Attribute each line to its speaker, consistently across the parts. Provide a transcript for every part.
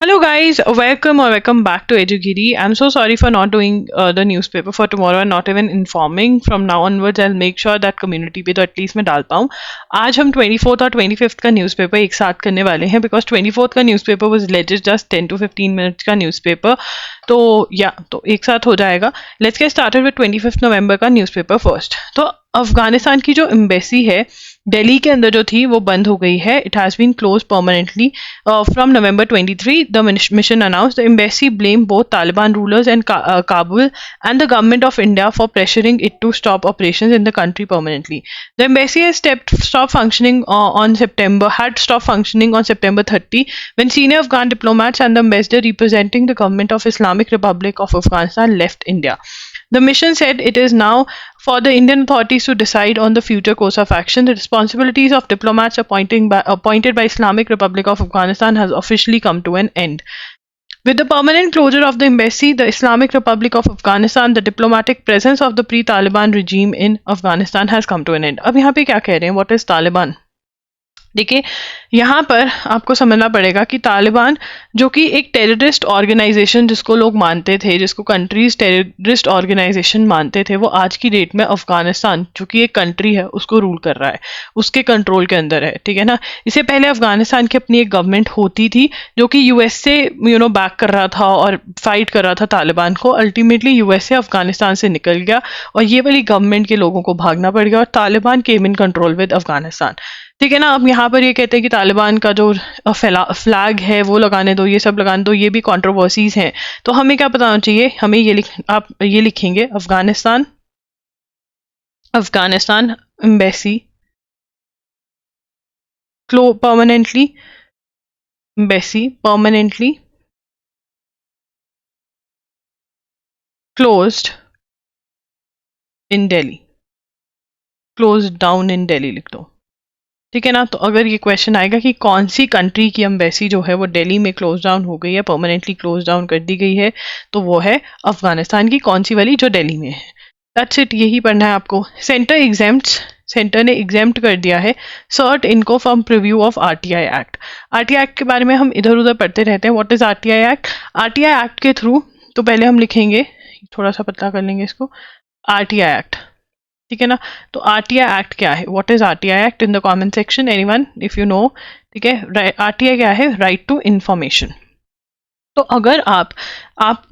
Speaker 1: Hello guys, welcome back to Giri. I'm so sorry for not doing the newspaper for tomorrow and not even informing. From now onwards, I'll make sure that community पे तो at least मैं डाल पाऊँ. आज हम 24th और 25th का newspaper एक साथ करने वाले हैं बिकॉज 24th का newspaper was latest just 10 to 15 minutes का न्यूज़पेपर. तो एक साथ हो जाएगा. Let's get started with 25th नवंबर का न्यूज़पेपर फर्स्ट. तो अफगानिस्तान की जो एम्बेसी है दिल्ली के अंदर जो थी वो बंद हो गई है. It has been close permanently from November 23. The mission announced the embassy blamed both Taliban rulers and Kabul and the government of India for pressuring it to stop operations in the country permanently. The embassy has stopped functioning had stopped functioning on September 30 when senior Afghan diplomats and the ambassador representing the government of Islamic Republic of Afghanistan left India. The mission said it is now for the Indian authorities to decide on the future course of action. The responsibilities of diplomats appointed by Islamic Republic of Afghanistan has officially come to an end. With the permanent closure of the embassy, the Islamic Republic of Afghanistan, the diplomatic presence of the pre-Taliban regime in Afghanistan has come to an end. अब यहाँ पे क्या कह रहे हैं? What is Taliban? देखिए यहाँ पर आपको समझना पड़ेगा कि तालिबान जो कि एक टेररिस्ट ऑर्गेनाइजेशन जिसको लोग मानते थे, जिसको कंट्रीज टेररिस्ट ऑर्गेनाइजेशन मानते थे, वो आज की डेट में अफगानिस्तान जो कि एक कंट्री है उसको रूल कर रहा है, उसके कंट्रोल के अंदर है. ठीक है ना. इससे पहले अफगानिस्तान की अपनी एक गवर्नमेंट होती थी जो कि यूएस से बैक कर रहा था और फाइट कर रहा था तालिबान को. अल्टीमेटली यूएस से अफगानिस्तान से निकल गया और ये वाली गवर्नमेंट के लोगों को भागना पड़ गया और तालिबान केम इन कंट्रोल विद अफगानिस्तान. ठीक है ना. अब यहाँ पर ये कहते हैं कि तालिबान का जो फ्लैग है वो लगाने दो, ये सब लगाने दो, ये भी कंट्रोवर्सीज हैं. तो हमें क्या बताना चाहिए? हमें आप ये लिखेंगे Afghanistan Afghanistan embassy permanently closed in Delhi, close down in Delhi लिख दो. ठीक है ना. तो अगर ये क्वेश्चन आएगा कि कौन सी कंट्री की एम्बेसी जो है वो दिल्ली में क्लोज डाउन हो गई है, परमानेंटली क्लोज डाउन कर दी गई है, तो वो है अफगानिस्तान की. कौन सी वाली? जो दिल्ली में है. That's it. यही पढ़ना है आपको. सेंटर ने एग्जेम्प्ट कर दिया है सर्ट इनको from preview of RTI act. RTI act के बारे में हम इधर उधर पढ़ते रहते हैं. What is RTI act? RTI act के थ्रू तो पहले हम लिखेंगे, थोड़ा सा पतला कर लेंगे इसको, आरटीआई एक्ट. ठीक है ना. तो आरटीआई एक्ट क्या है? What is RTI act? In the comment section anyone if you know. ठीक है. आरटीआई क्या है? Right to information. तो अगर आप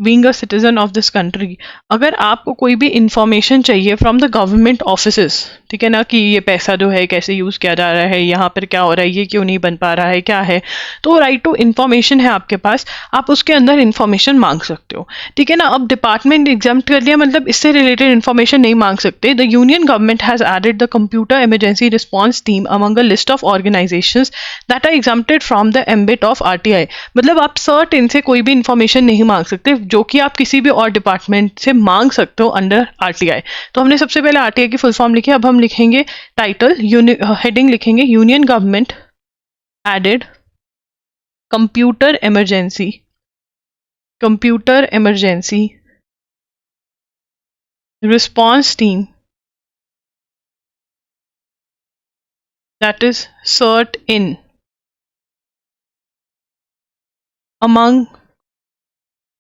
Speaker 1: being a citizen of this country, अगर आपको कोई भी इंफॉर्मेशन चाहिए फ्रॉम द गवर्नमेंट ऑफिसेस, ठीक है ना, कि ये पैसा जो है कैसे यूज़ किया जा रहा है, यहाँ पर क्या हो रहा है, ये क्यों नहीं बन पा रहा है, क्या है, तो राइट टू इन्फॉर्मेशन है आपके पास. आप उसके अंदर इन्फॉर्मेशन मांग सकते हो. ठीक है ना. अब डिपार्टमेंट एग्जाम्प्ट कर लिया मतलब इससे रिलेटेड इन्फॉर्मेशन नहीं मांग सकते. The union government has added the computer emergency response team among a list of organisations that are exempted from the ambit of RTI. मतलब आप सर्ट इनसे कोई भी इन्फॉर्मेशन नहीं मांग सकते जो कि आप किसी भी और डिपार्टमेंट से मांग सकते हो अंडर आरटीआई. तो हमने सबसे पहले आरटीआई की फुल फॉर्म लिखी. अब हम लिखेंगे टाइटल, हेडिंग लिखेंगे union government added computer emergency response team that is CERT in among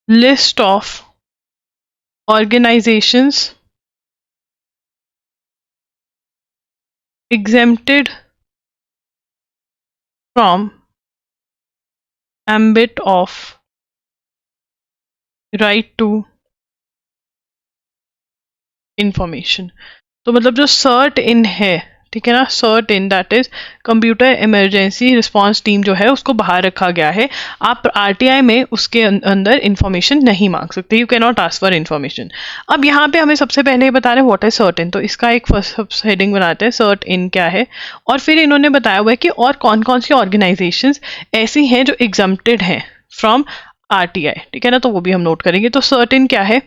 Speaker 1: list of organizations exempted from ambit of right to information. तो मतलब जो सर्ट इन है, ठीक है ना, CERT in that is computer emergency response team जो है उसको बाहर रखा गया है. आप आरटीआई में उसके अंदर इंफॉर्मेशन नहीं मांग सकते. You can not ask for information. अब यहाँ पे हमें सबसे पहले बता रहे हैं व्हाट इज सर्ट इन. तो इसका एक फर्स्ट हेडिंग बनाते हैं, सर्ट इन क्या है. और फिर इन्होंने बताया हुआ है कि और कौन कौन सी ऑर्गेनाइजेशंस ऐसी हैं जो एग्जम्प्टेड हैं फ्रॉम आरटीआई. ठीक है ना. तो वो भी हम नोट करेंगे. तो सर्ट इन क्या है?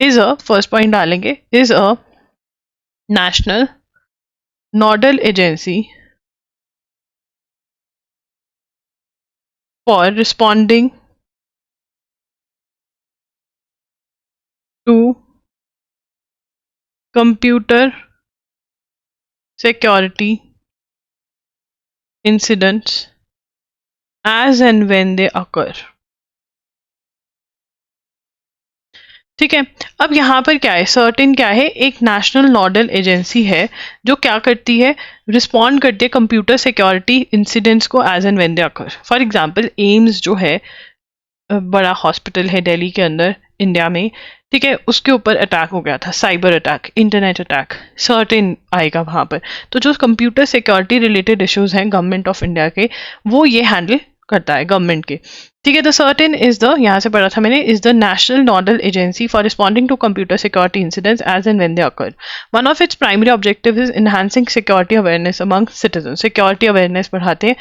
Speaker 1: इज अ, फर्स्ट पॉइंट डालेंगे, is a national nodal agency for responding to computer security incidents as and when they occur. ठीक है। अब यहाँ पर क्या है, सर्टेन क्या है, एक नेशनल नोडल एजेंसी है जो क्या करती है, रिस्पॉन्ड करती है कंप्यूटर सिक्योरिटी इंसिडेंट्स को as and when they occur. For example AIIMS जो है बड़ा हॉस्पिटल है दिल्ली के अंदर इंडिया में, ठीक है, उसके ऊपर अटैक हो गया था, cyber attack, internet attack, certain आएगा वहां पर। तो जो कंप्यूटर सिक्योरिटी रिलेटेड इश्यूज हैं गवर्नमेंट ऑफ इंडिया के, वो ये हैंडल करता है गवर्नमेंट के। ठीक है, द सर्टेन इज द, यहाँ से पढ़ा था मैंने, is the national nodal agency for responding to computer security incidents as and when they occur. One of its primary objective is enhancing security awareness among citizen. Security awareness बढ़ाते हैं।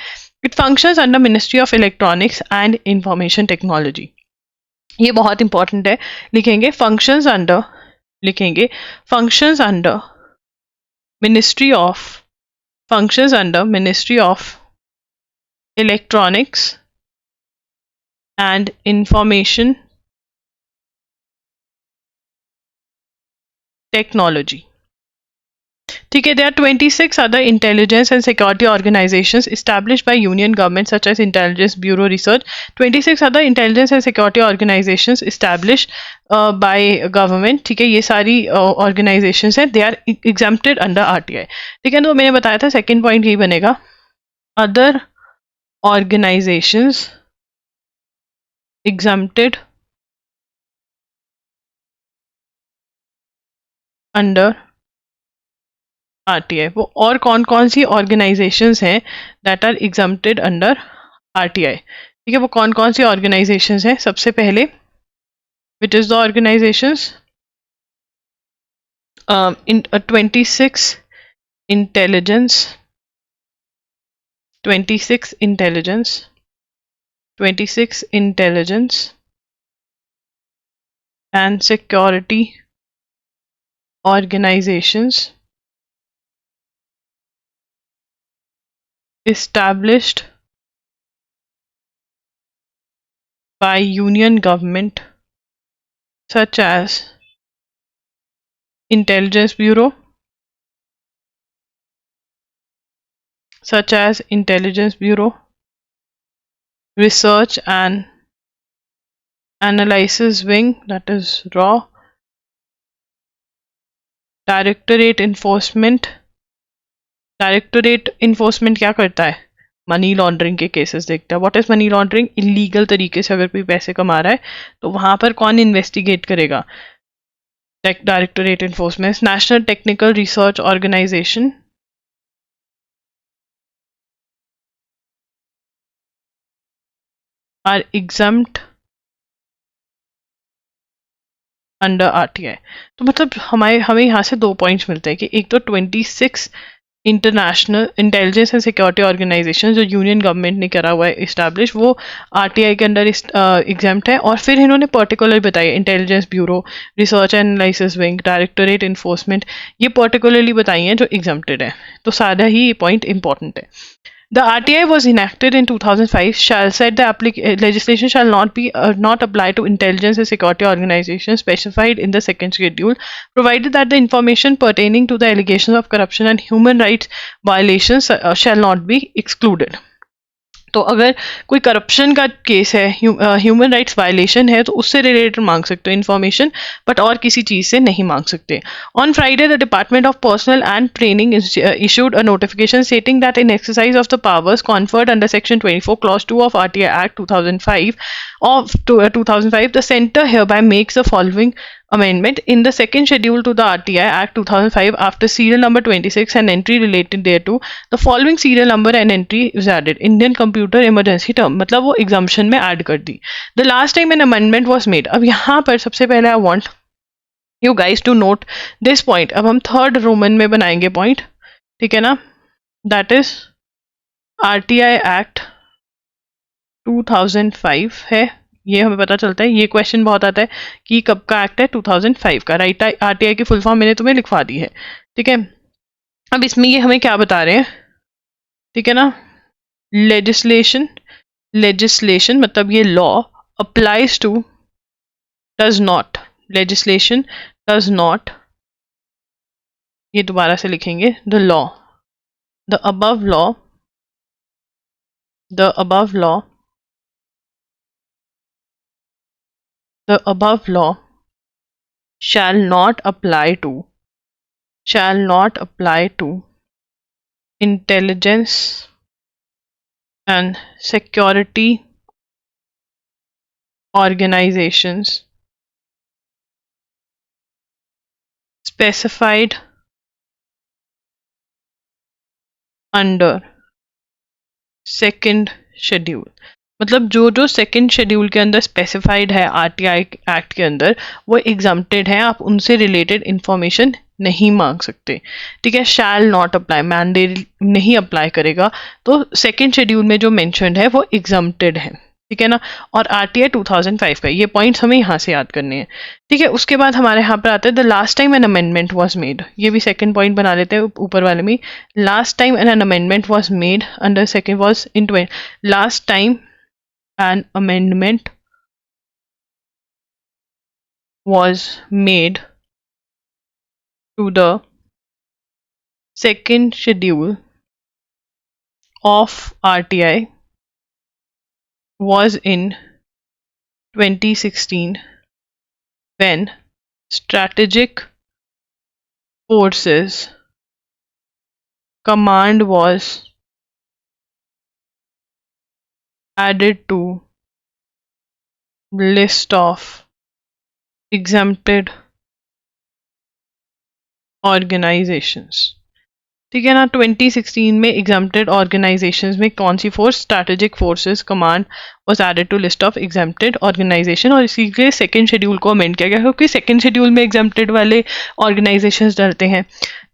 Speaker 1: It functions under ministry of electronics and information technology. ये बहुत important है, लिखेंगे functions under, लिखेंगे functions under ministry of, functions under ministry of electronics and information technology. ठीक है, there are 26 other intelligence and security organizations established by union government such as Intelligence Bureau Research. 26 other intelligence and security organizations established by government. ठीक है, ये सारी organizations हैं, they are exempted under RTI. ठीक है, तो मैंने बताया था सेकंड पॉइंट यही बनेगा, other organizations exempted under RTI. वो और कौन कौन सी ऑर्गेनाइजेशंस हैं that are exempted under RTI. ठीक है, वो कौन कौन सी ऑर्गेनाइजेशंस हैं, सबसे पहले which is the organisations, in 26 intelligence, 26 intelligence, 26 intelligence and security organisations established by union government such as Intelligence Bureau, such as Intelligence Bureau, Research and Analysis Wing, that is RAW, Directorate Enforcement। Directorate enforcement क्या करता है, money laundering के cases देखता है। What is money laundering, illegal तरीके से अगर कोई पैसे कमा रहा है तो वहां पर कौन इन्वेस्टिगेट करेगा, directorate enforcement. National technical research organisation are exempt under RTI. तो मतलब हमें यहाँ से दो पॉइंट्स मिलते हैं कि एक तो 26 international intelligence and security organisation जो यूनियन गवर्नमेंट ने करा हुआ है इस्टेब्लिश, वो आरटीआई के अंडर एग्जाम्प्ट है। और फिर इन्होंने पर्टिकुलर बताया, intelligence bureau, research and analysis wing, directorate enforcement, ये पर्टिकुलरली बताई हैं जो एग्जाम्प्टेड है। तो सारा ही ये पॉइंट इंपॉर्टेंट है। The RTI was enacted in 2005. Shall said the legislation shall not be not apply to intelligence and security organizations specified in the second schedule, provided that the information pertaining to the allegations of corruption and human rights violations shall not be excluded. तो अगर कोई corruption का case है, human rights violation है, तो उससे related मांग सकते हो इन्फॉर्मेशन, बट और किसी चीज से नहीं मांग सकते। On Friday the department of personal and training issued a notification stating that in exercise of the powers conferred under section 24 clause 2 of RTI Act 2005 the center hereby makes the following amendment in the second schedule to the RTI Act 2005 after serial number 26 and entry related thereto the following serial number and entry is added, Indian computer emergency term, मतलब वो exemption में add कर दी। The last time an amendment was made। अब यहाँ पर सबसे पहले I want you guys to note this point। अब हम थर्ड रोमन में बनाएंगे पॉइंट, ठीक है ना, that is RTI Act 2005 है। ये हमें पता चलता है, ये क्वेश्चन बहुत आता है कि कब का एक्ट है, 2005 का। राइट, आरटीआई की फुल फॉर्म मैंने तुम्हें लिखवा दी है, ठीक है। अब इसमें ये हमें क्या बता रहे हैं, ठीक है ना, लेजिस्लेशन, लेजिस्लेशन मतलब ये law applies to, does not, legislation does not, ये दोबारा से लिखेंगे, the law, the above law, the above law, the above law shall not apply to intelligence and security organizations specified under second schedule. मतलब जो जो second schedule के अंदर specified है आरटीआई एक्ट के अंदर वो एग्जम्प्टेड है, आप उनसे रिलेटेड इंफॉर्मेशन नहीं मांग सकते। ठीक है, शैल नॉट अप्लाई, मैंडेट नहीं अप्लाई करेगा, तो सेकेंड शेड्यूल में जो मेंशन्ड है वो एग्जम्प्टेड है। ठीक है ना, और आरटीआई 2005 का, ये पॉइंट्स हमें यहाँ से याद करने हैं। ठीक है, उसके बाद हमारे यहाँ पर आता है the last time an amendment was made, ये भी सेकंड पॉइंट बना लेते हैं ऊपर वाले में। Last time an amendment was made under second was in last time an amendment was made to the second schedule of RTI was in 2016 when Strategic Forces Command was added to list of exempted organizations। ठीक है ना, 2016 में exempted organisations में कौन सी force, strategic forces command was added to list of exempted organisation, और इसी के सेकंड शेड्यूल को अमेंड किया गया क्योंकि सेकंड शेड्यूल में एग्जम्प्टेड वाले ऑर्गेनाइजेशंस डलते हैं।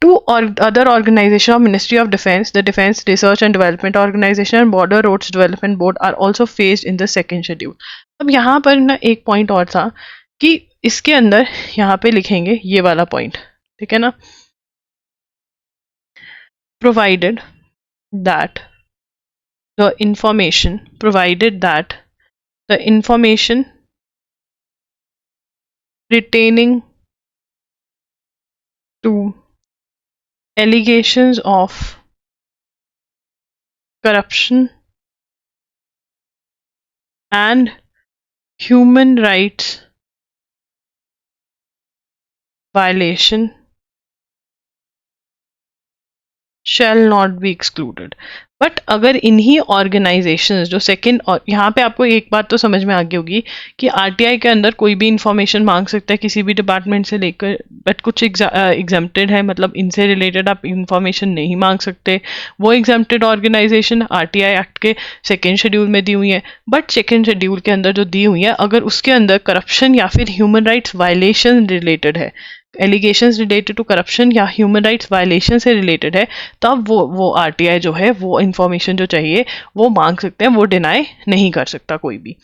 Speaker 1: Two other organisation of ministry of defence, the defence research and development organisation and border roads development board are also faced in the second schedule. अब यहाँ पर ना एक पॉइंट और था कि इसके अंदर यहाँ पे लिखेंगे ये वाला पॉइंट, ठीक है ना, provided that the information pertaining to allegations of corruption and human rights violation shall not be excluded। But अगर इन्हीं ऑर्गेनाइजेशंस जो सेकंड, और यहाँ पे आपको एक बात तो समझ में आ गई होगी कि आरटीआई के अंदर कोई भी इंफॉर्मेशन मांग सकता है किसी भी डिपार्टमेंट से लेकर, बट कुछ एग्जम्प्टेड है, मतलब इनसे रिलेटेड आप इंफॉर्मेशन नहीं मांग सकते। वो एग्जम्प्टेड ऑर्गेनाइजेशन आरटीआई एक्ट के सेकेंड शेड्यूल में दी हुई है, बट सेकेंड शेड्यूल के अंदर जो दी हुई है अगर उसके अंदर करप्शन या फिर ह्यूमन राइट्स वायलेशन रिलेटेड है, एलिगेशंस रिलेटेड टू करप्शन या ह्यूमन राइट्स वायलेशन से रिलेटेड है, तब वो आरटीआई जो है वो इंफॉर्मेशन जो चाहिए वो मांग सकते हैं, वो डिनाई नहीं कर सकता कोई भी।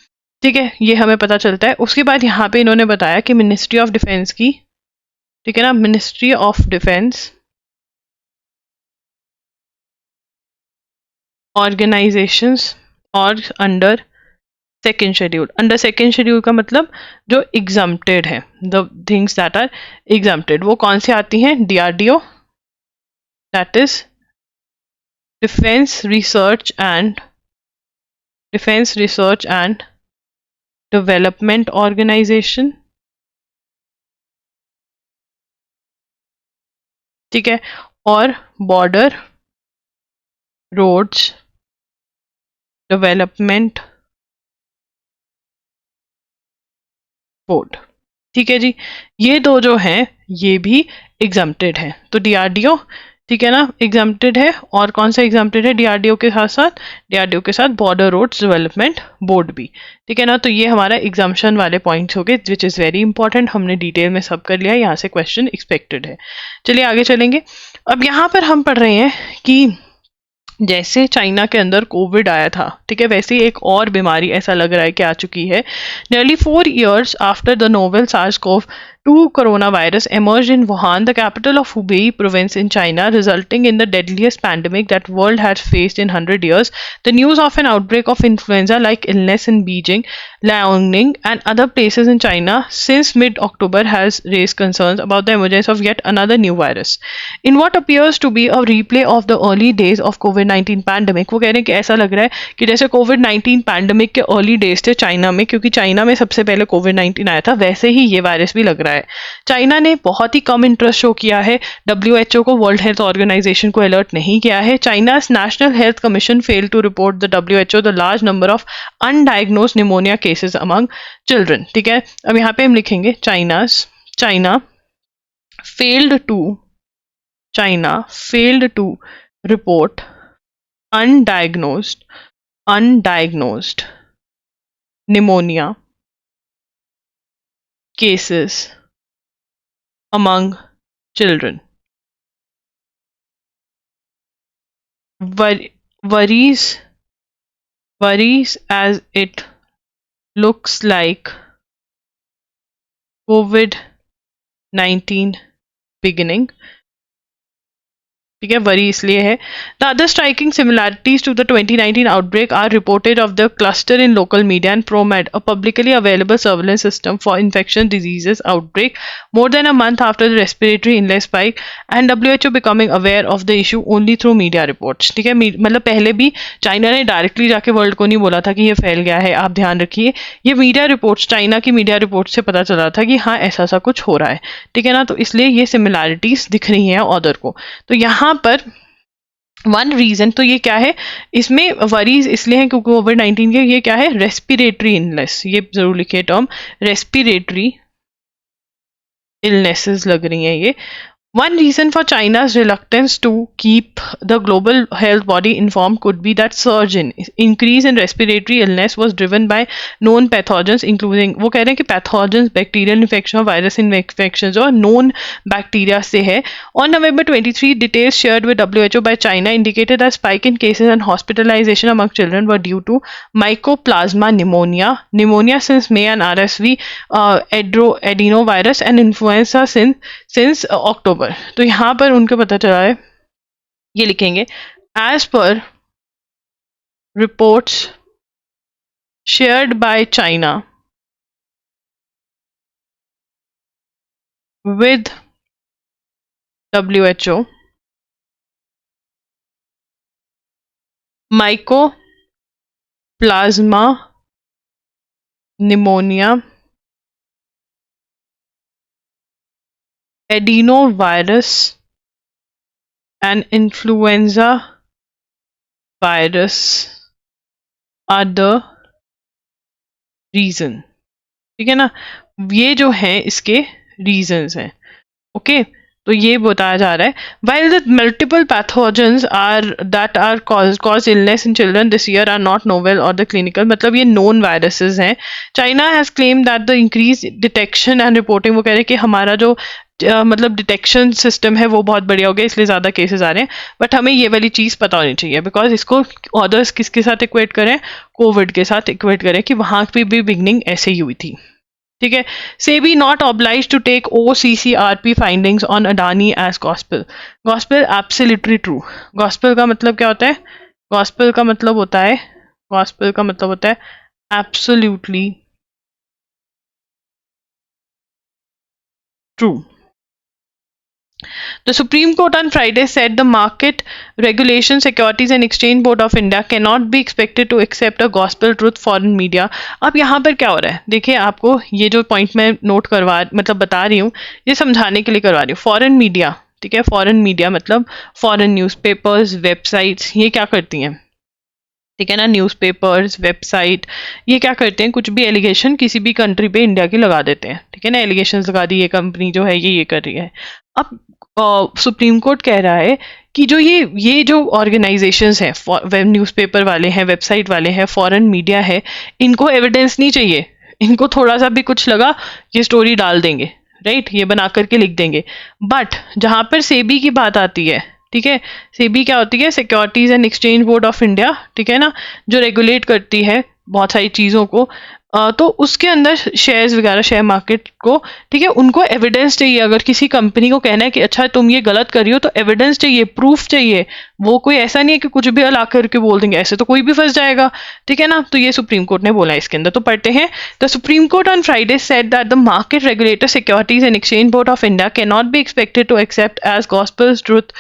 Speaker 1: ठीक है, ये हमें पता चलता है। उसके बाद यहाँ पे इन्होंने बताया कि मिनिस्ट्री ऑफ डिफेंस की, ठीक है ना, मिनिस्ट्री ऑफ डिफेंस ऑर्गेनाइजेशंस और under second schedule, under second schedule का मतलब जो एग्जम्प्टेड है, the things that are exempted, वो कौन सी आती हैं, DRDO, that is defence research and development organisation. ठीक है, और बॉर्डर रोड्स डेवलपमेंट बोर्ड। ठीक है जी, ये दो जो हैं ये भी एग्जम्प्टेड है। तो डीआरडीओ, ठीक है ना, एग्जम्प्टेड है, और कौन सा एग्जम्प्टेड है डीआरडीओ के साथ बॉर्डर रोड्स डेवलपमेंट बोर्ड भी। ठीक है ना, तो ये हमारा एग्जाम्पशन वाले पॉइंट्स हो गए विच इज़ वेरी इंपॉर्टेंट, हमने डिटेल में सब कर लिया, यहाँ से क्वेश्चन एक्सपेक्टेड है। चलिए आगे चलेंगे। अब यहाँ पर हम पढ़ रहे हैं कि जैसे चाइना के अंदर कोविड आया था, ठीक है, वैसे एक और बीमारी ऐसा लग रहा है कि आ चुकी है। Nearly 4 years after the novel SARS-CoV-2 coronavirus emerged in Wuhan, the capital of Hubei province in China, resulting in the deadliest pandemic that world has faced in 100 years. The news of an outbreak of influenza-like illness in Beijing, Liaoning, and other places in China since mid-October has raised concerns about the emergence of yet another new virus. In what appears to be a replay of the early days of COVID-19 pandemic, वो कह रहे हैं कि ऐसा लग रहा है कि जैसे COVID-19 पैंडमिक के अर्ली डेज थे चाइना में, क्योंकि चाइना में सबसे पहले COVID-19 आया था, वैसे ही ये वायरस भी लग रहा है रहा है। चाइना ने बहुत ही कम इंटरेस्ट शो किया है, WHO को, वर्ल्ड हेल्थ ऑर्गेनाइजेशन को अलर्ट नहीं किया है। China's national health commission failed to report the WHO the large number of undiagnosed pneumonia cases among children. ठीक है, अब यहाँ पे हम लिखेंगे China failed to China failed to report undiagnosed pneumonia cases among children. Worries as it looks like COVID-19 beginning. ठीक है, worry इसलिए है। The other striking similarities to the 2019 outbreak are reported of the cluster in local media and ProMED, a publicly available surveillance system for infection diseases outbreak more than a month after the respiratory illness spike and WHO becoming aware of the issue only through media reports. ठीक है, मतलब पहले भी China ने directly जाके world को नहीं बोला था कि ये फैल गया है, आप ध्यान रखिए, ये मीडिया रिपोर्ट्स, चाइना की मीडिया रिपोर्ट से पता चला था कि हाँ ऐसा सा कुछ हो रहा है। ठीक है ना, तो इसलिए ये सिमिलैरिटीज दिख रही हैं ऑदर को। तो यहाँ पर वन रीजन तो ये क्या है, इसमें वरीज इसलिए है क्योंकि COVID-19 के ये क्या है, रेस्पिरेटरी इलनेस, ये जरूर लिखिए टर्म, रेस्पिरेटरी इलनेसेस लग रही हैं ये। One reason for China's reluctance to keep the global health body informed could be that surge in increase in respiratory illness was driven by known pathogens, including वो कह रहे हैं कि pathogens, bacterial infection और virus infections और known bacteria से है। On November 23, details shared with WHO by China indicated that spike in cases and hospitalization among children were due to mycoplasma pneumonia since May and RSV, adenovirus and influenza since October। तो यहां पर उनको पता चला है, ये लिखेंगे as per reports shared by China with WHO, mycoplasma pneumonia, adenovirus and influenza virus are the reason। ठीक है ना, ये जो है इसके रीजंस हैं। ओके, तो ये बताया जा रहा है while the multiple pathogens that are cause illness in children this year are not novel or the clinical, मतलब ये known viruses हैं। China has claimed that the increased detection and reporting, वो कह रहे हैं कि हमारा जो मतलब डिटेक्शन सिस्टम है वो बहुत बढ़िया हो गया, इसलिए ज़्यादा केसेस आ रहे हैं। बट हमें ये वाली चीज़ पता होनी चाहिए, बिकॉज इसको ऑदर्स किसके साथ इक्वेट करें, कोविड के साथ इक्वेट करें कि वहाँ पे भी बिगनिंग ऐसे ही हुई थी। ठीक है, SEBI not obliged to take OCCRP findings on Adani as gospel. Gospel absolutely true. Gospel का मतलब क्या होता है, गॉस्पेल का मतलब होता है absolutely true. The Supreme Court on Friday said the Market Regulation, Securities and Exchange Board of India cannot be expected to accept a gospel truth foreign media। अब यहाँ पर क्या हो रहा है, देखिए आपको ये जो पॉइंट मैं नोट मतलब बता रही हूँ, ये समझाने के लिए करवा रही हूँ। फॉरेन मीडिया, ठीक है, फॉरेन मीडिया मतलब फॉरेन न्यूज़पेपर्स, वेबसाइट्स, ये क्या करती हैं, ठीक है ना, न्यूज़पेपर्स, वेबसाइट, ये क्या करते हैं, कुछ भी एलिगेशन किसी भी कंट्री पे इंडिया की लगा देते हैं। ठीक है ना, एलिगेशंस लगा दी, ये कंपनी जो है ये कर रही है। अब सुप्रीम कोर्ट कह रहा है कि जो ये जो ऑर्गेनाइजेशंस हैं, न्यूज़पेपर वाले हैं, वेबसाइट वाले हैं, फॉरेन मीडिया है, इनको एविडेंस नहीं चाहिए, इनको थोड़ा सा भी कुछ लगा ये स्टोरी डाल देंगे, राइट, ये बना करके लिख देंगे। बट जहाँ पर सेबी की बात आती है, ठीक है, सेबी क्या होती है, securities and exchange board of India, ठीक है ना, जो रेगुलेट करती है बहुत सारी चीज़ों को, तो उसके अंदर शेयर्स वगैरह, शेयर मार्केट को, ठीक है, उनको एविडेंस चाहिए। अगर किसी कंपनी को कहना है कि अच्छा तुम ये गलत कर रही हो, तो एविडेंस चाहिए, प्रूफ चाहिए। वो कोई ऐसा नहीं है कि कुछ भी अला करके बोल देंगे, ऐसे तो कोई भी फंस जाएगा। ठीक है ना, तो ये सुप्रीम कोर्ट ने बोला है इसके अंदर। तो पढ़ते हैं, the supreme court on Friday said that the market regulator, securities and exchange board of India can not be expected to accept as gospel truth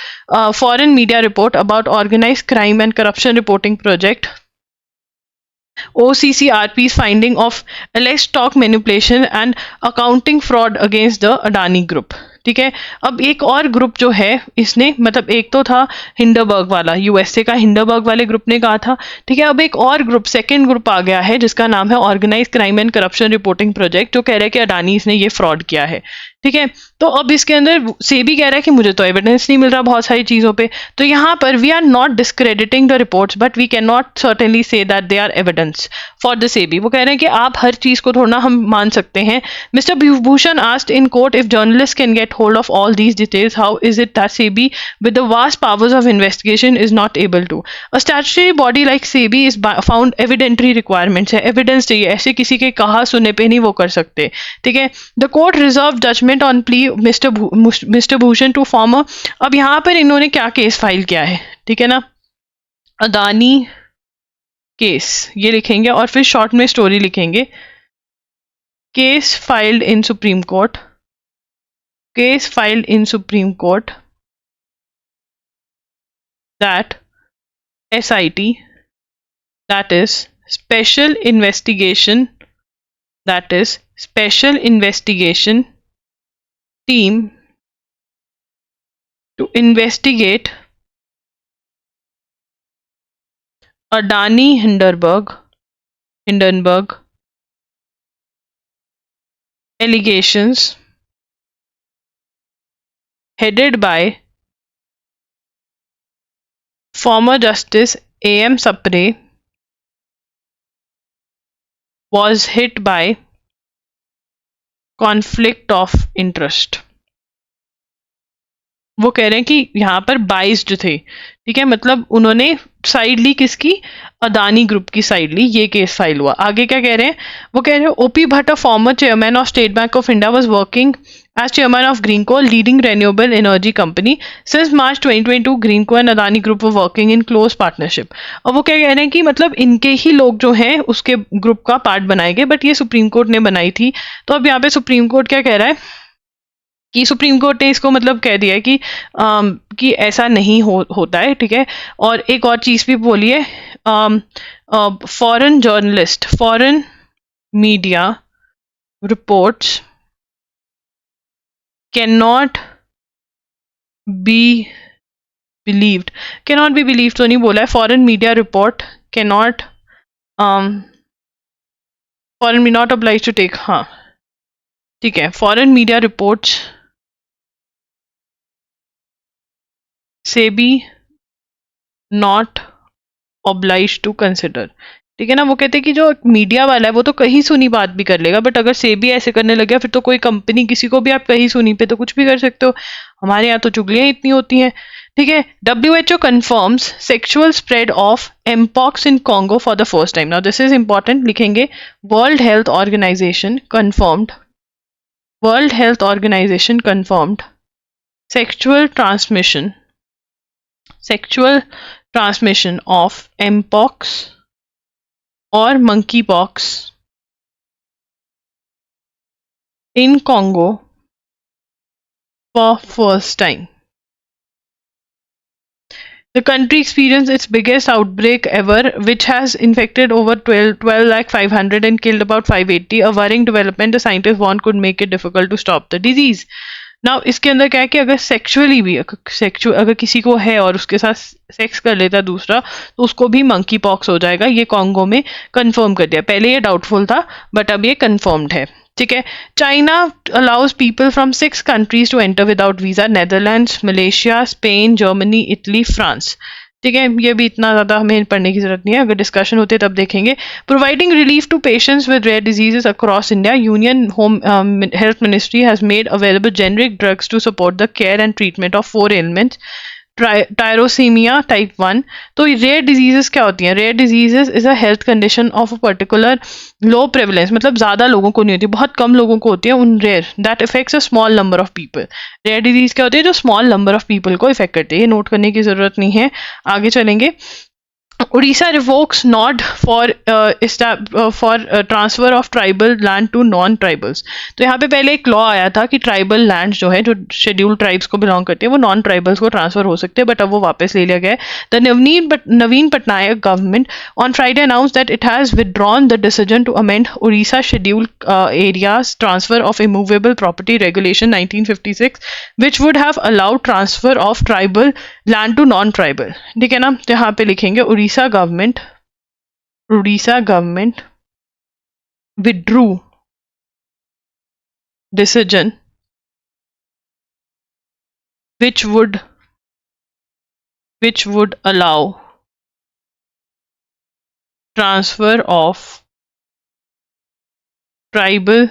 Speaker 1: foreign media report about organised crime and corruption reporting project OCCRP's finding of alleged stock manipulation and accounting fraud against the Adani Group. ठीक है, अब एक और group जो है इसने, मतलब एक तो था हिंडरबर्ग वाला, यूएसए का हिंडरबर्ग वाले ग्रुप ने कहा था, ठीक है, अब एक और ग्रुप, सेकंड ग्रुप आ गया है जिसका नाम है organise crime and corruption reporting project, जो कह रहा है कि अडानी ने ये फ्रॉड किया है। ठीक है, तो अब इसके अंदर सेबी कह रहा है कि मुझे तो एविडेंस नहीं मिल रहा बहुत सारी चीजों पे, तो यहाँ पर we are not discrediting the reports but we can not certainly say that they are evidence for the सेबी। वो कह रहे हैं कि आप हर चीज को थोड़ा हम मान सकते हैं। Mister Bhushan asked in court if journalist can get hold of all these details, how is it that SEBI, with the vast powers of investigation, is not able to? A statutory body like SEBI is found evidentiary requirements है, evidence चाहिए, ऐसे किसी के कहा सुने पे नहीं वो कर सकते। ठीक है, the court reserved judgment on plea Mr. Bhushan to former। अब यहाँ पर इन्होंने क्या केस फाइल किया है, ठीक है ना, अदानी केस ये लिखेंगे और फिर शॉर्ट में स्टोरी लिखेंगे, case filed in supreme court, case filed in Supreme Court that SIT, that is Special Investigation Team, to investigate Adani Hindenburg allegations headed by former Justice A.M. Sapre, was hit by conflict of interest। वो कह रहे हैं कि यहाँ पर biased थे, ठीक है, मतलब उन्होंने साइड ली किसकी, अदानी ग्रुप की साइड ली, ये केस फाइल हुआ। आगे क्या कह रहे हैं, वो कह रहे हैं OP Bhatt, former chairman of state bank of India, was working as chairman of Greenko, leading renewable energy company. Since March 2022, Greenko and Adani Group were working in close partnership। अब वो क्या कह रहे हैं कि मतलब इनके ही लोग जो हैं उसके ग्रुप का पार्ट बनाए गए, बट ये सुप्रीम कोर्ट ने बनाई थी। तो अब यहाँ पे सुप्रीम कोर्ट क्या कह रहा है कि सुप्रीम कोर्ट ने इसको मतलब कह दिया है कि ऐसा नहीं होता है। ठीक है, और एक और चीज भी बोली है, foreign journalist, foreign media reports cannot be believed तो नहीं बोला है, foreign media report cannot foreign not obliged to take, हाँ ठीक है, foreign media reports SEBI not obliged to consider। ठीक है ना, वो कहते हैं कि जो मीडिया वाला है वो तो कहीं सुनी बात भी कर लेगा, बट अगर सेबी ऐसे करने लगे फिर तो कोई कंपनी, किसी को भी आप कहीं सुनी पे तो कुछ भी कर सकते हो। हमारे यहाँ तो चुगलियां इतनी होती हैं। ठीक है, WHO confirms sexual spread of mpox in Congo for the first time। Now this is important, लिखेंगे World Health Organization confirmed sexual transmission of mpox or monkeypox in Congo for first time। The country experienced its biggest outbreak ever, which has infected over 12,500 and killed about 580। A worrying development, the scientists warn, could make it difficult to stop the disease। Now इसके अंदर क्या है कि अगर sexually भी अगर किसी को है और उसके साथ सेक्स कर लेता है दूसरा, तो उसको भी मंकी पॉक्स हो जाएगा। ये कॉन्गो में कंफर्म कर दिया, पहले ये डाउटफुल था बट अब ये कंफर्म्ड है। ठीक है, China allows people from 6 countries to enter without visa, Netherlands, Malaysia, Spain, Germany, Italy, France. ठीक है, ये भी इतना ज़्यादा हमें पढ़ने की जरूरत नहीं है, अगर डिस्कशन होते तब देखेंगे। Providing relief to patients with rare diseases across India, union home health ministry has made available generic drugs to support the care and treatment of 4 elements. Tyrosinemia type 1। तो रेयर डिजीजेस क्या होती हैं, rare diseases is a health condition of a particular low prevalence, मतलब ज़्यादा लोगों को नहीं होती, बहुत कम लोगों को होती है, उन rare that affects a small number of people. Rare disease क्या होती है, जो स्मॉल नंबर ऑफ पीपल को इफेक्ट करती है, ये नोट करने की जरूरत नहीं है, आगे चलेंगे। Odisha revokes nod for transfer of tribal land to non tribals. तो यहाँ पे पहले एक लॉ आया था कि ट्राइबल लैंड जो है, जो शेड्यूल्ड ट्राइब्स को बिलोंग करते हैं, वो नॉन ट्राइबल्स को ट्रांसफर हो सकते हैं, बट अब वो वापस ले लिया गया है. The Naveen Patnaik government on Friday announce that it has withdrawn the decision to amend Odisha scheduled areas transfer of immovable property regulation 1956 which would have allowed transfer of tribal land to non tribal. ठीक है ना. तो यहाँ पे लिखेंगे Orissa government withdrew decision which would allow transfer of tribal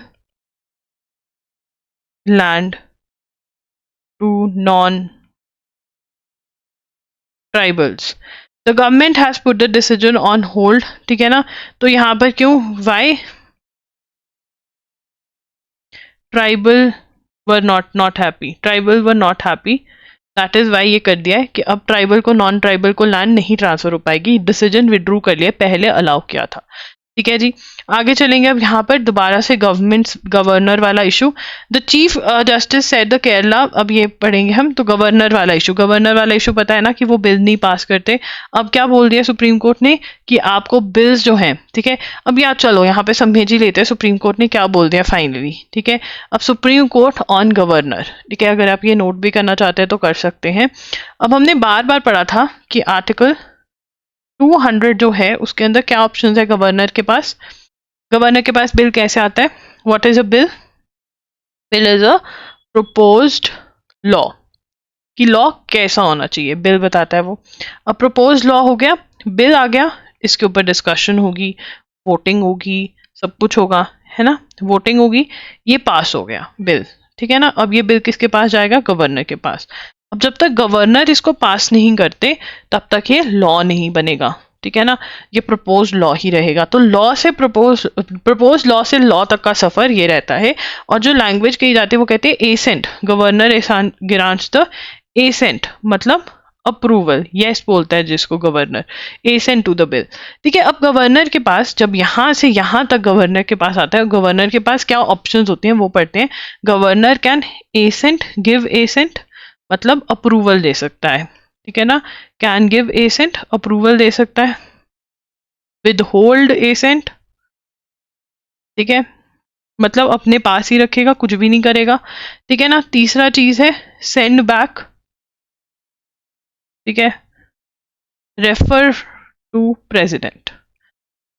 Speaker 1: land to non-tribals. The government has put the decision on hold. ठीक है ना. तो यहाँ पर क्यों, why? Tribal were not happy. That is why ये कर दिया है कि अब ट्राइबल को नॉन ट्राइबल को लैंड नहीं ट्रांसफर हो पाएगी. डिसीजन विड्रू कर लिया, पहले अलाउ किया था. ठीक है जी. आगे चलेंगे. अब यहाँ पर दोबारा से गवर्नर वाला issue. The chief justice said the Kerala. अब ये पढ़ेंगे हम. तो गवर्नर वाला इशू पता है ना कि वो बिल नहीं पास करते. अब क्या बोल दिया सुप्रीम कोर्ट ने कि आपको बिल्स जो हैं, ठीक है, अब यार चलो यहाँ पे समझ ही लेते हैं सुप्रीम कोर्ट ने क्या बोल दिया फाइनली. ठीक है. अब सुप्रीम कोर्ट ऑन गवर्नर. ठीक है. अगर आप ये नोट भी करना चाहते हैं तो कर सकते हैं. अब हमने बार बार पढ़ा था कि आर्टिकल 200 जो है उसके अंदर क्या ऑप्शंस है गवर्नर के पास. बिल कैसे आता है. What is a bill. Bill is a proposed law. कि लॉ कैसा होना चाहिए, बिल बताता है वो. अब प्रपोज्ड लॉ हो गया, बिल आ गया, इसके ऊपर डिस्कशन होगी, वोटिंग होगी, सब कुछ होगा, है ना. वोटिंग होगी, ये पास हो गया बिल. ठीक है ना. अब ये बिल किसके पास जाएगा, गवर्नर के पास. अब जब तक गवर्नर इसको पास नहीं करते तब तक ये लॉ नहीं बनेगा. ठीक है ना. ये प्रपोज लॉ ही रहेगा. तो लॉ से प्रपोज लॉ से लॉ तक का सफर ये रहता है. और जो लैंग्वेज कही जाती है वो कहते हैं assent. Governor grants the assent, मतलब अप्रूवल. यस बोलता है जिसको governor, assent to the bill. ठीक है. अब गवर्नर के पास, जब यहाँ से यहाँ तक गवर्नर के पास आता है, गवर्नर के पास क्या ऑप्शंस होते हैं वो पढ़ते हैं. Governor can assent, give assent, मतलब अप्रूवल दे सकता है. ठीक है ना. कैन गिव एसेंट, अप्रूवल दे सकता है. Withhold assent. ठीक है. मतलब अपने पास ही रखेगा, कुछ भी नहीं करेगा. ठीक है ना. तीसरा चीज है सेंड बैक. ठीक है. Refer to president.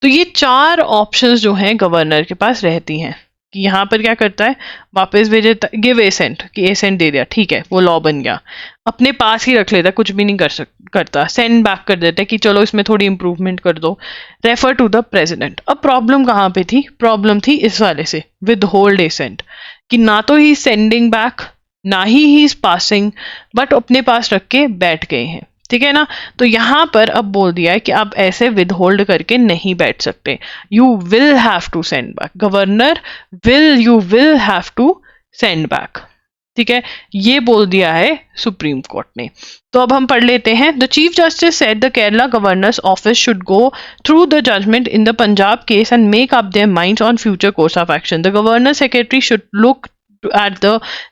Speaker 1: तो ये 4 ऑप्शंस जो हैं गवर्नर के पास रहती हैं कि यहाँ पर क्या करता है, वापस भेजे, गिव एसेंट, कि एसेंट दे दिया, ठीक है, वो लॉ बन गया. अपने पास ही रख लेता, कुछ भी नहीं करता. सेंड बैक कर देता है कि चलो इसमें थोड़ी इंप्रूवमेंट कर दो. Refer to the president. अब प्रॉब्लम कहाँ पे थी, प्रॉब्लम थी इस वाले से, विद होल्ड एसेंट, कि ना तो ही सेंडिंग बैक ना ही इज पासिंग, बट अपने पास रख के बैठ गए हैं. ठीक है ना. तो यहां पर अब बोल दिया है कि आप ऐसे विद होल्ड करके नहीं बैठ सकते. You will have to send back. Governor you will have to send back. ठीक है. ये बोल दिया है सुप्रीम कोर्ट ने. तो अब हम पढ़ लेते हैं. The chief justice said the Kerala governor's office should go through the judgment in the Punjab case and make up their minds on future course of action. The governor secretary should look at the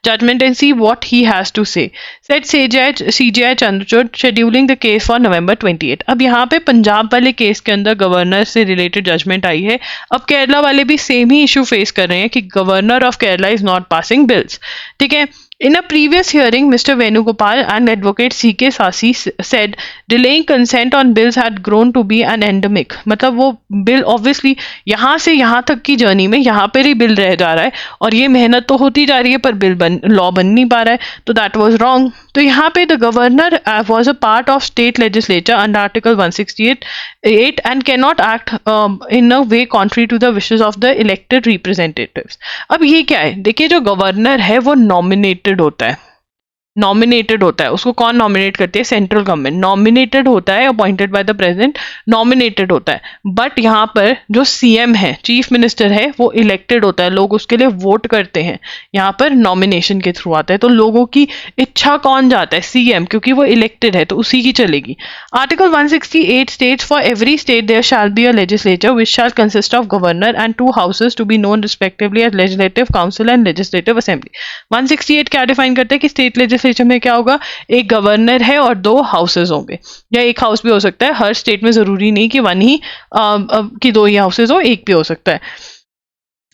Speaker 1: judgment and see what he has to say, said CJI Chandrachud, scheduling the case for November 28. अब यहाँ पे पंजाब वाले case के अंदर governor से related judgement आई है. अब केरला वाले भी सेम ही इशू फेस कर रहे हैं कि governor of Kerala is not passing bills. ठीक है. In a previous hearing, Mr. Venugopal and advocate C.K. Sasi said delaying consent on bills had grown to be an endemic. मतलब वो बिल ऑब्वियसली यहाँ से यहाँ तक की जर्नी में यहाँ पर ही बिल रह जा रहा है और ये मेहनत तो होती जा रही है पर बिल लॉ बन नहीं पा रहा है. तो दैट वाज रॉन्ग. तो यहाँ पे the governor was a part of state legislature under article 168 and cannot act in a way contrary to the wishes of the elected representatives. अब ये क्या है, देखिए जो गवर्नर है वो नॉमिनेटेड होता है. नॉमिनेटेड होता है, उसको कौन नॉमिनेट करती है? Central government. नॉमिनेटेड होता है, appointed by the president, nominated होता है। बट यहाँ पर जो सीएम है, चीफ मिनिस्टर है, वो इलेक्टेड होता है, लोग उसके लिए वोट करते हैं। यहाँ पर नॉमिनेशन के थ्रू आता है, तो लोगों की इच्छा कौन जाता है? सीएम, क्योंकि वो इलेक्टेड है तो उसी की चलेगी। Article 168 states for every state there shall be a legislature which shall consist of governor and 2 houses to be known respectively as legislative council and legislative assembly. 168 क्या डिफाइन करते हैं कि स्टेट लेजिस्लेचर में क्या होगा? एक गवर्नर है और 2 हाउसेज होंगे, या एक हाउस भी हो सकता है, हर स्टेट में जरूरी नहीं कि वन ही कि 2 ही हाउसेज हो, एक भी हो सकता है।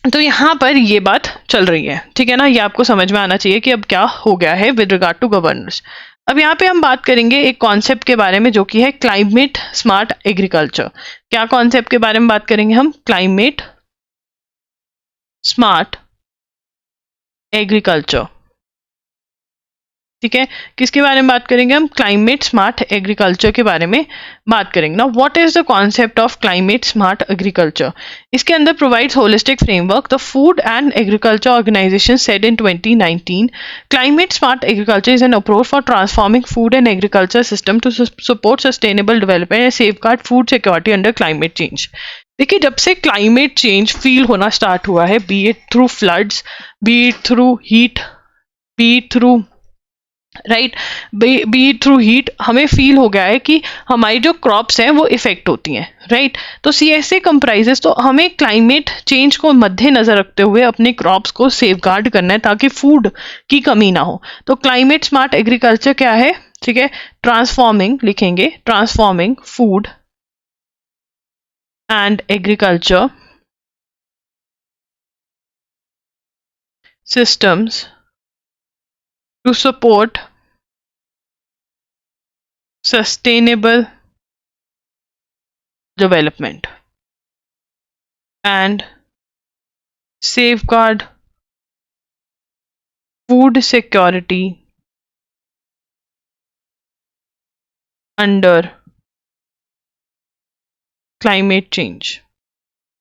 Speaker 1: तो यहाँ पर ये बात चल रही है, ठीक है ना, ये आपको समझ में आना चाहिए कि अब क्या हो गया है विद रिगार्ड टू गवर्नर्स। अब यहाँ पे हम बात करेंगे एक कॉन्सेप्ट के बारे में जो कि है क्लाइमेट स्मार्ट एग्रीकल्चर। क्या कॉन्सेप्ट के बारे में बात करेंगे हम? क्लाइमेट स्मार्ट एग्रीकल्चर, ठीक है। किसके बारे में बात करेंगे हम? क्लाइमेट स्मार्ट एग्रीकल्चर के बारे में बात करेंगे ना। What is the concept of climate smart agriculture? इसके अंदर provides holistic framework. The food and agriculture organisation said in 2019 climate smart agriculture is an approach for transforming food and agriculture system to support sustainable development and safeguard food security under climate change. देखिए, जब से climate change feel होना start हुआ है, be it through floods, be it through heat, be it through right, B through heat, हमें feel हो गया है कि हमारी जो क्रॉप्स हैं वो इफेक्ट होती हैं, राइट। तो सीएसए कंप्राइजेस, तो हमें क्लाइमेट चेंज को मद्देनजर रखते हुए अपने क्रॉप्स को सेफगार्ड करना है ताकि फूड की कमी ना हो। तो क्लाइमेट स्मार्ट एग्रीकल्चर क्या है? ठीक है, ट्रांसफॉर्मिंग लिखेंगे, transforming food and agriculture systems to support sustainable development and safeguard food security under climate change।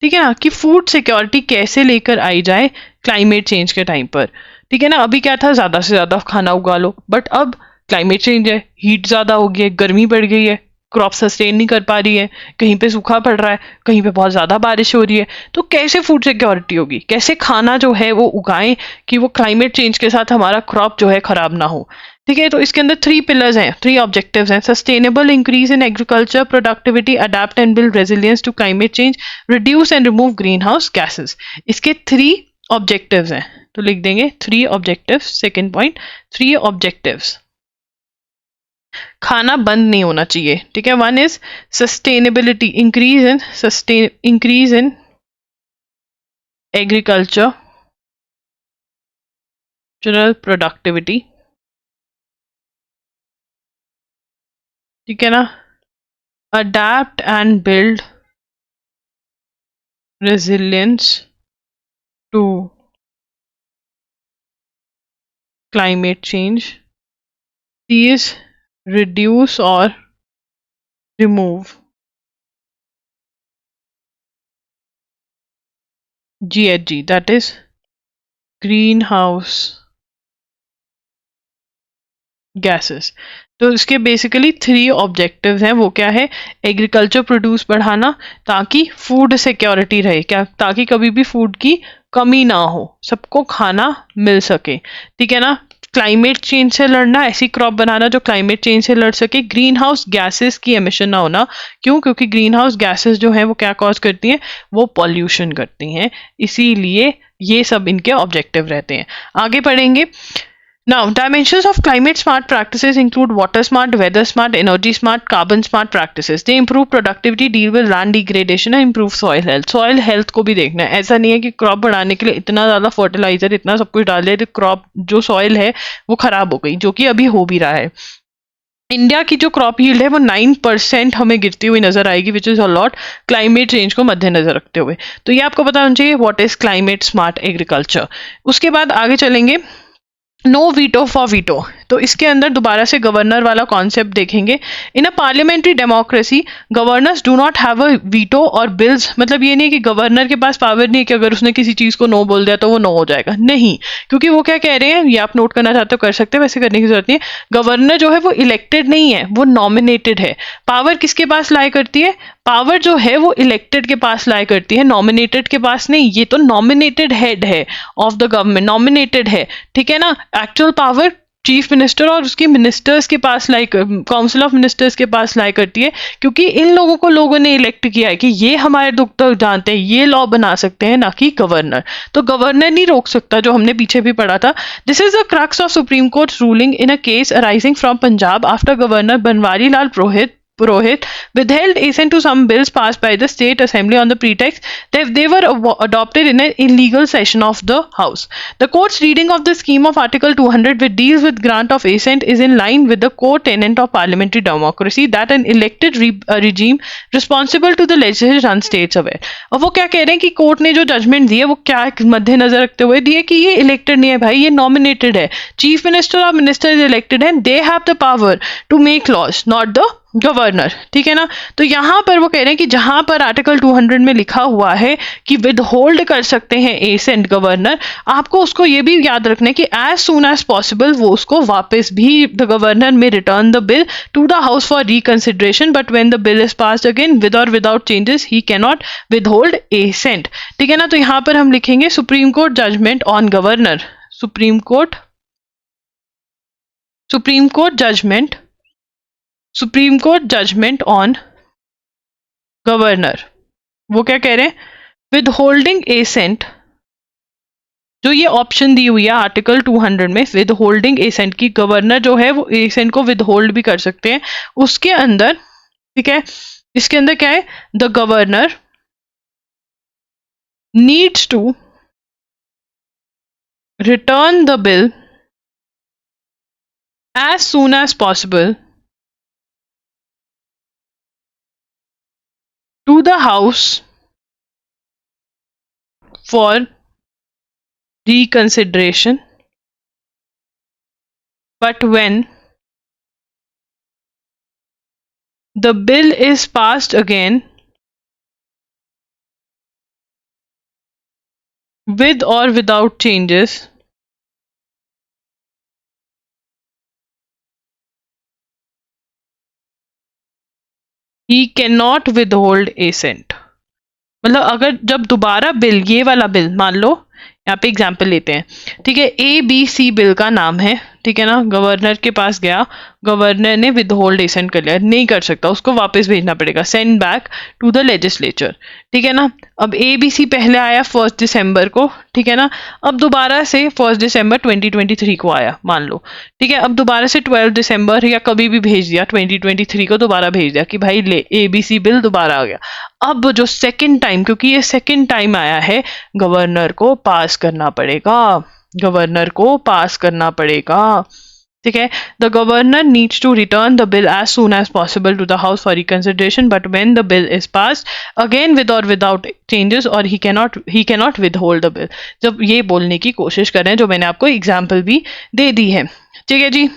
Speaker 1: ठीक है ना, कि फूड सिक्योरिटी कैसे लेकर आई जाए क्लाइमेट चेंज के टाइम पर। ठीक है ना, अभी क्या था, ज्यादा से ज्यादा खाना उगा लो, बट अब क्लाइमेट चेंज है, हीट ज्यादा हो गई है, गर्मी बढ़ गई है, क्रॉप सस्टेन नहीं कर पा रही है, कहीं पे सूखा पड़ रहा है, कहीं पे बहुत ज्यादा बारिश हो रही है। तो कैसे फूड सिक्योरिटी होगी, कैसे खाना जो है वो उगाएं कि वो क्लाइमेट चेंज के साथ हमारा क्रॉप जो है खराब ना हो। ठीक है, तो इसके अंदर 3 पिलर्स हैं, 3 ऑब्जेक्टिव्स हैं। Sustainable increase in agriculture productivity, adapt and build resilience to climate change, reduce and remove green house gases. इसके 3 ऑब्जेक्टिव्स हैं, तो लिख देंगे 3 ऑब्जेक्टिव्स। Second point, 3 objectives. खाना बंद नहीं होना चाहिए, ठीक है। 1 is sustainability, increase in agriculture productivity, ठीक है ना। Adapt and build resilience to climate change. C is reduce or remove GHG, that is greenhouse gases। तो इसके बेसिकली 3 ऑब्जेक्टिव्स हैं। वो क्या है? एग्रीकल्चर प्रोड्यूस बढ़ाना ताकि फूड सिक्योरिटी रहे, क्या, ताकि कभी भी फूड की कमी ना हो, सबको खाना मिल सके, ठीक है ना। क्लाइमेट चेंज से लड़ना, ऐसी क्रॉप बनाना जो क्लाइमेट चेंज से लड़ सके। ग्रीन हाउस गैसेस की एमिशन ना होना, क्यों? क्योंकि ग्रीन हाउस गैसेस जो हैं वो क्या कॉज करती हैं? वो पॉल्यूशन करती हैं, इसीलिए ये सब इनके ऑब्जेक्टिव रहते हैं। आगे पढ़ेंगे। Now, dimensions of climate smart practices include water smart, weather smart, energy smart, carbon smart practices. They improve productivity, deal with land degradation and improve soil health. Soil health को भी देखना है। ऐसा नहीं है कि क्रॉप बढ़ाने के लिए इतना ज़्यादा फर्टिलाइजर, इतना सब कुछ डाल दिया तो क्रॉप जो सॉइल है वो खराब हो गई, जो कि अभी हो भी रहा है। इंडिया की जो क्रॉप यील्ड है वो 9% हमें गिरती हुई नजर आएगी, which is a lot, climate change को मद्देनजर रखते हुए। तो ये आपको पता होना चाहिए what is climate smart agriculture. उसके बाद आगे चलेंगे। नो वीटो फॉर वीटो, तो इसके अंदर दोबारा से गवर्नर वाला कॉन्सेप्ट देखेंगे। In a parliamentary democracy governors do not have a veto और बिल्स, मतलब ये नहीं कि गवर्नर के पास पावर नहीं है कि अगर उसने किसी चीज को नो बोल दिया तो वो नो हो जाएगा, नहीं, क्योंकि वो क्या कह रहे हैं, ये आप नोट करना चाहते हो कर सकते हैं, वैसे करने की जरूरत नहीं है। गवर्नर जो है वो इलेक्टेड नहीं है, वो नॉमिनेटेड है। पावर किसके पास लाई करती है, पावर जो है वो इलेक्टेड के पास लाई करती है, नॉमिनेटेड के पास नहीं। ये तो नॉमिनेटेड हेड है ऑफ द गवर्नमेंट, नॉमिनेटेड है, ठीक है ना। एक्चुअल पावर चीफ मिनिस्टर और उसकी मिनिस्टर्स के पास लाई, काउंसिल ऑफ मिनिस्टर्स के पास लाई करती है, क्योंकि इन लोगों को लोगों ने इलेक्ट किया है कि ये हमारे दुख तक जानते हैं, ये लॉ बना सकते हैं, ना कि गवर्नर। तो गवर्नर नहीं रोक सकता, जो हमने पीछे भी पढ़ा था। This is the crux of supreme court ruling in a case arising from Punjab after governor Banwari Lal Purohit withheld assent to some bills passed by the state assembly on the pretext that they were adopted in an illegal session of the house. The court's reading of the scheme of Article 200, which deals with grant of assent, is in line with the core tenet of parliamentary democracy that an elected regime responsible to the legislature runs states aware. अब वो क्या कह रहे हैं कि court ने जो judgement दी है वो क्या मद्देनजर रखते हुए दी है कि ये इलेक्टेड नहीं है भाई, ये नॉमिनेटेड है। चीफ मिनिस्टर और मिनिस्टर इज इलेक्टेड है, they have the power to make laws, not the governor, ठीक है ना। तो यहां पर वो कह रहे हैं कि जहां पर आर्टिकल 200 में लिखा हुआ है कि विद होल्ड कर सकते हैं एसेंट गवर्नर, आपको उसको ये भी याद रखना है कि एज सून एज पॉसिबल वो उसको वापस भी, the governor may return the bill to the house for reconsideration, but when the bill is passed again with और without changes he can not withhold assent, ठीक है ना। तो यहां पर हम लिखेंगे supreme court judgement on governor, supreme court judgement on governor. वो क्या कह रहे हैं, विद होल्डिंग एसेंट, जो ये ऑप्शन दी हुई है आर्टिकल 200 में, विद होल्डिंग एसेंट की गवर्नर जो है वो एसेंट को विद होल्ड भी कर सकते हैं उसके अंदर, ठीक है। इसके अंदर क्या है, the governor needs to return the bill as soon as possible to the house for reconsideration, but when the bill is passed again with or without changes, he cannot withhold assent। मतलब अगर जब दोबारा bill, ये वाला bill मान लो, यहाँ पे example लेते हैं, ठीक है, ABC बिल का नाम है, ठीक है ना, गवर्नर के पास गया, गवर्नर ने विद होल्ड एसेंट कर लिया, नहीं कर सकता, उसको वापस भेजना पड़ेगा, send back to the legislature, ठीक है ना। अब ABC पहले आया 1 दिसंबर को, ठीक है ना, अब दोबारा से 1 दिसंबर 2023 को आया मान लो, ठीक है, अब दोबारा से 12 दिसंबर या कभी भी भेज दिया 2023 को, दोबारा भेज दिया कि भाई ले ABC बिल दोबारा आ गया। अब जो सेकंड टाइम, क्योंकि ये सेकंड टाइम आया है, गवर्नर को पास करना पड़ेगा, गवर्नर को पास करना पड़ेगा, ठीक है। The governor needs to return the bill as soon as possible to the house for reconsideration, but when the bill is passed again with और विदाउट चेंजेस, और he cannot withhold the bill. जब ये बोलने की कोशिश कर रहे हैं, जो मैंने आपको एग्जाम्पल भी दे दी है, ठीक है जी।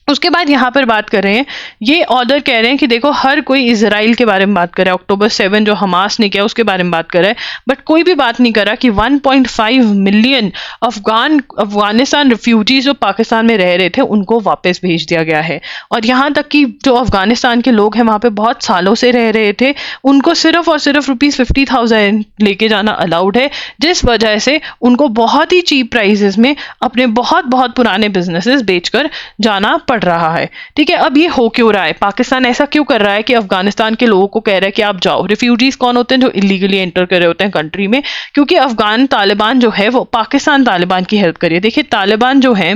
Speaker 1: उसके बाद यहाँ पर बात कर रहे हैं, ये ऑर्डर कह रहे हैं कि देखो हर कोई इजराइल के बारे में बात कर रहा है, October 7 जो हमास ने किया उसके बारे में बात कर रहा है, बट कोई भी बात नहीं कर रहा कि 1.5 मिलियन अफगानिस्तान रिफ्यूजीज जो पाकिस्तान में रह रहे थे उनको वापस भेज दिया गया है। और यहाँ तक कि जो अफगानिस्तान के लोग हैं वहाँ पे बहुत सालों से रह रहे थे, उनको सिर्फ और सिर्फ ₹50,000 लेके जाना अलाउड है, जिस वजह से उनको बहुत ही चीप प्राइसेस में अपने बहुत बहुत पुराने बिजनेसेस बेचकर जाना पड़ रहा है, ठीक है। अब ये हो क्यों रहा है, पाकिस्तान ऐसा क्यों कर रहा है कि अफगानिस्तान के लोगों को कह रहा है कि आप जाओ। रिफ्यूजीज कौन होते हैं, जो इलीगली एंटर कर रहे होते हैं कंट्री में, क्योंकि अफगान तालिबान जो है वो पाकिस्तान तालिबान की हेल्प करिए। देखिए तालिबान जो है,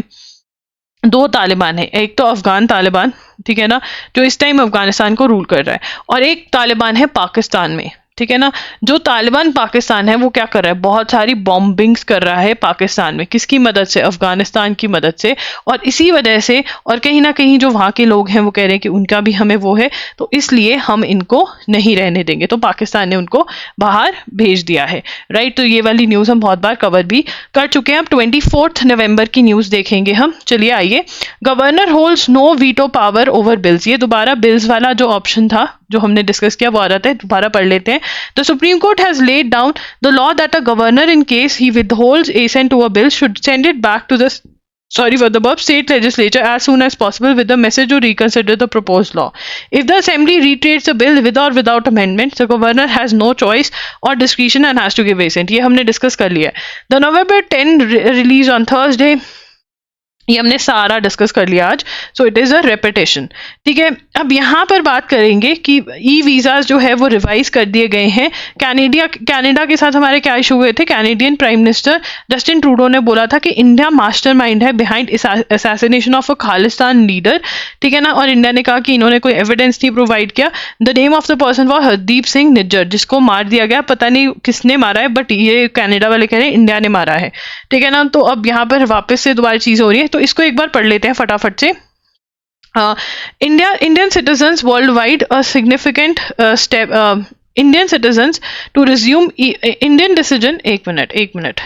Speaker 1: 2 तालिबान है, एक तो अफगान तालिबान, ठीक है ना, जो इस टाइम अफगानिस्तान को रूल कर रहा है, और एक तालिबान है पाकिस्तान में, ठीक है ना। जो तालिबान पाकिस्तान है वो क्या कर रहा है, बहुत सारी बॉम्बिंग्स कर रहा है पाकिस्तान में, किसकी मदद से, अफगानिस्तान की मदद से। और इसी वजह से, और कहीं ना कहीं जो वहाँ के लोग हैं वो कह रहे हैं कि उनका भी हमें वो है, तो इसलिए हम इनको नहीं रहने देंगे, तो पाकिस्तान ने उनको बाहर भेज दिया है, राइट। तो ये वाली न्यूज़ हम बहुत बार कवर भी कर चुके हैं। अब 24 नवंबर की न्यूज़ देखेंगे हम। चलिए आइए। Governor holds no veto power over bills, ये दोबारा बिल्स वाला जो ऑप्शन था जो हमने डिस्कस किया वो आ रहा था, दोबारा पढ़ लेते हैं। The supreme court has laid down the law that a governor in case he withholds assent to a bill should send it back to the for the above state legislature as soon as possible with the message to reconsider the proposed law. If the assembly reiterates the bill with or without amendment, the governor has no choice or discretion and has to give assent. ये हमने discuss कर लिया है। The November 10 release on Thursday, ये हमने सारा discuss कर लिया आज, so it is a repetition. ठीक है, अब यहाँ पर बात करेंगे कि ई वीज़ाज जो है वो रिवाइज कर दिए गए हैं। कनाडा के साथ हमारे क्या इशू हुए थे, Canadian prime minister Justin Trudeau ने बोला था कि इंडिया मास्टरमाइंड है behind assassination of a Khalistan leader, ठीक है ना। और इंडिया ने कहा कि इन्होंने कोई एविडेंस नहीं प्रोवाइड किया। The name of the person was Hardeep Singh Nijjar, जिसको मार दिया गया, पता नहीं किसने मारा है, बट ये कनाडा वाले कह रहे हैं इंडिया ने मारा है, ठीक है ना। तो अब यहाँ पर वापस से दोबारा चीज़ हो रही है, तो इसको एक बार पढ़ लेते हैं फटाफट से। Indian citizens worldwide a significant step. Indian citizens to resume Indian decision. एक minute.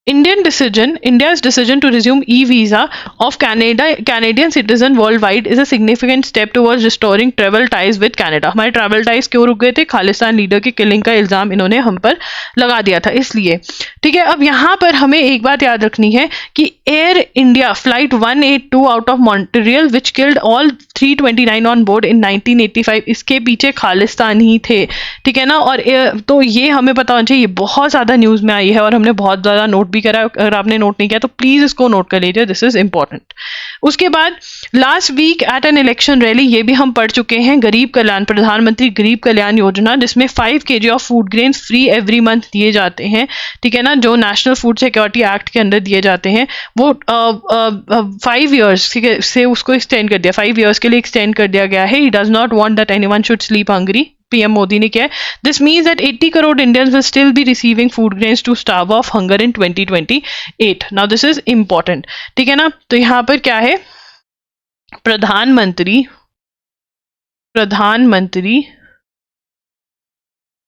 Speaker 1: India's decision to resume e-visa of Canadian citizen worldwide is a significant step towards restoring travel ties with Canada. हमारे travel ties क्यों रुक गए थे, Khalistan leader की killing का इल्जाम इन्होंने हम पर लगा दिया था, इसलिए। ठीक है, अब यहाँ पर हमें एक बात याद रखनी है कि Air India flight 182 out of Montreal which killed all 329 on board in 1985, इसके पीछे खालिस्तान ही थे, ठीक है ना। और तो ये हमें पता होना चाहिए, ये बहुत ज़्यादा न्यूज़ में आई है और हमने बहुत ज़्यादा नोट भी करा। अगर आपने नोट नहीं किया तो प्लीज़ इसको नोट कर लीजिए, दिस इज़ इंपॉर्टेंट। उसके बाद last week at an election rally, ये भी हम पढ़ चुके हैं, गरीब कल्याण, प्रधानमंत्री गरीब कल्याण योजना, जिसमें 5 kg of food grains free every month दिए जाते हैं, ठीक है ना, जो नेशनल फूड सिक्योरिटी एक्ट के अंदर दिए जाते हैं। वो 5 years से उसको एक्सटेंड कर दिया, 5 years के लिए एक्सटेंड कर दिया गया है। He does not want that anyone should sleep hungry, PM Modi ने किया है। This means that 80 crore Indians will still be receiving food grains to starve off hunger in 2028। Now this is important, ठीक है ना। तो यहाँ पर क्या है, प्रधानमंत्री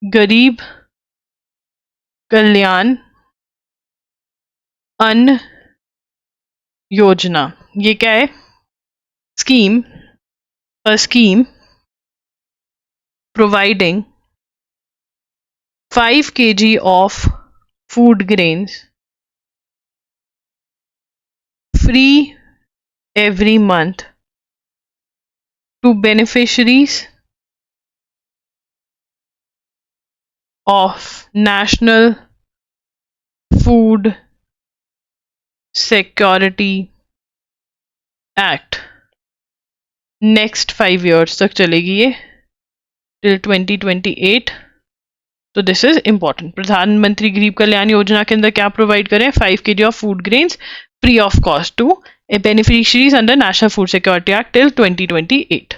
Speaker 1: गरीब कल्याण अन्न योजना, ये क्या है, scheme, a scheme providing 5 kg of food grains free every month to beneficiaries of National Food Security Act। Next 5 years तक चलेगी ये, टिल 2028। तो दिस इज इंपॉर्टेंट। प्रधानमंत्री गरीब कल्याण योजना के अंदर क्या प्रोवाइड करें, 5 kg of food grains free of cost to beneficiaries under national food security act till 2028।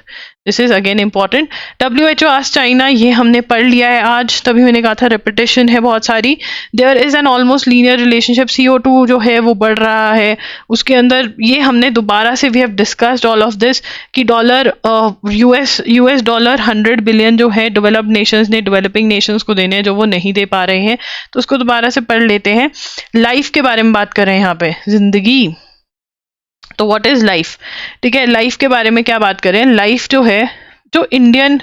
Speaker 1: This is again important. WHO आज चाइना, ये हमने पढ़ लिया है आज, तभी मैंने कहा था रेपिटेशन है बहुत सारी। There is an almost linear relationship, CO2 जो है वो बढ़ रहा है, उसके अंदर ये हमने दोबारा से we have discussed all of this कि डॉलर US डॉलर 100 बिलियन जो है डेवलप्ड नेशंस ने डेवलपिंग नेशंस को देने हैं, जो वो नहीं दे पा रहे हैं, तो उसको दोबारा से पढ़ लेते हैं। लाइफ के बारे में बात कर रहे हैं यहाँ पे, जिंदगी, तो व्हाट इज लाइफ, ठीक है। लाइफ के बारे में क्या बात करें, लाइफ जो है, जो इंडियन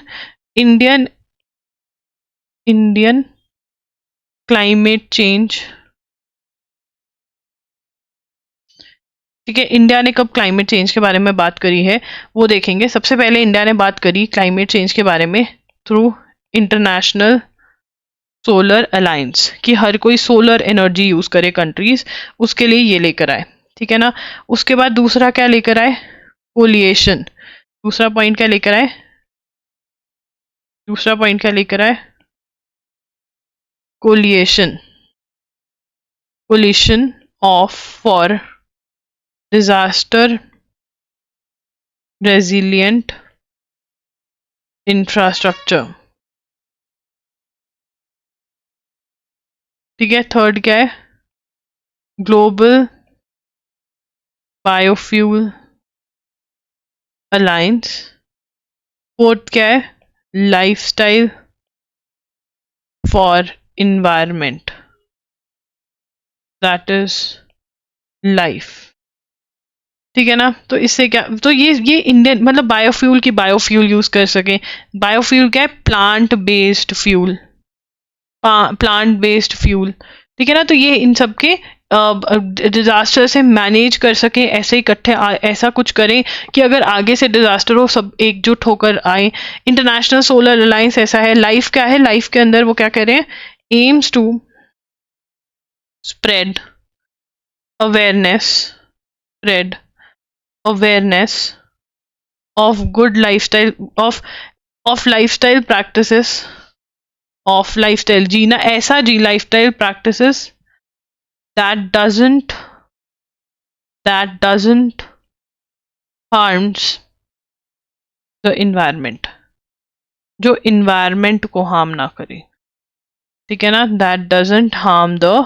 Speaker 1: क्लाइमेट चेंज, ठीक है, इंडिया ने कब क्लाइमेट चेंज के बारे में बात करी है वो देखेंगे। सबसे पहले इंडिया ने बात करी क्लाइमेट चेंज के बारे में थ्रू इंटरनेशनल सोलर अलायंस, कि हर कोई सोलर एनर्जी यूज करे कंट्रीज, उसके लिए ये लेकर आए, ठीक है ना। उसके बाद दूसरा क्या लेकर आए, पोल्यूशन, दूसरा पॉइंट क्या लेकर आए, coalition of for disaster resilient infrastructure, ठीक है, थर्ड क्या है, ग्लोबल बायोफ्यूल अलायंस, फोर्थ क्या है, lifestyle for environment, that is life. ठीक है ना, तो इससे क्या, तो ये इंडियन मतलब बायोफ्यूल की बायोफ्यूल यूज कर सके। बायोफ्यूल क्या है, plant based fuel, plant based fuel. ठीक है ना, तो ये इन सब के डिजास्टर से मैनेज कर सके, ऐसे इकट्ठे ऐसा कुछ करें कि अगर आगे से डिजास्टर हो सब एकजुट होकर आए। इंटरनेशनल सोलर अलायंस ऐसा है। लाइफ क्या है, लाइफ के अंदर वो क्या कह रहे हैं, aims to spread awareness, spread awareness of good lifestyle of lifestyle practices, of lifestyle जीना, ऐसा जी lifestyle practices that doesn't harms the environment, जो environment को harm ना करे। ठीक है ना, that doesn't harm the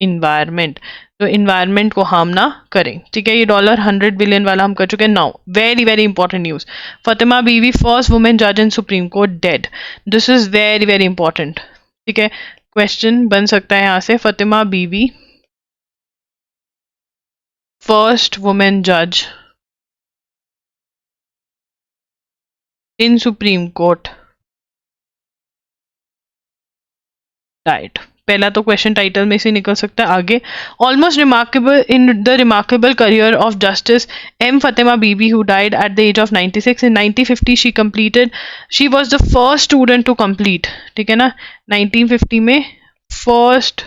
Speaker 1: environment, तो इन्वायरमेंट को हार्म ना करें। ठीक है, ये $100 बिलियन वाला हम कर चुके हैं। Now very very important news, Fathima Beevi first women जज in supreme court dead. This is very very important. ठीक है, क्वेश्चन बन सकता है यहाँ से, फातिमा बीवी फर्स्ट वुमेन जज इन सुप्रीम कोर्ट डाइट। पहला तो क्वेश्चन टाइटल में से निकल सकता है। आगे, almost remarkable in the remarkable career of justice M Fathima Beevi who died at the age of 96 in 1950 she was the first student to complete. ठीक है ना, 1950 में first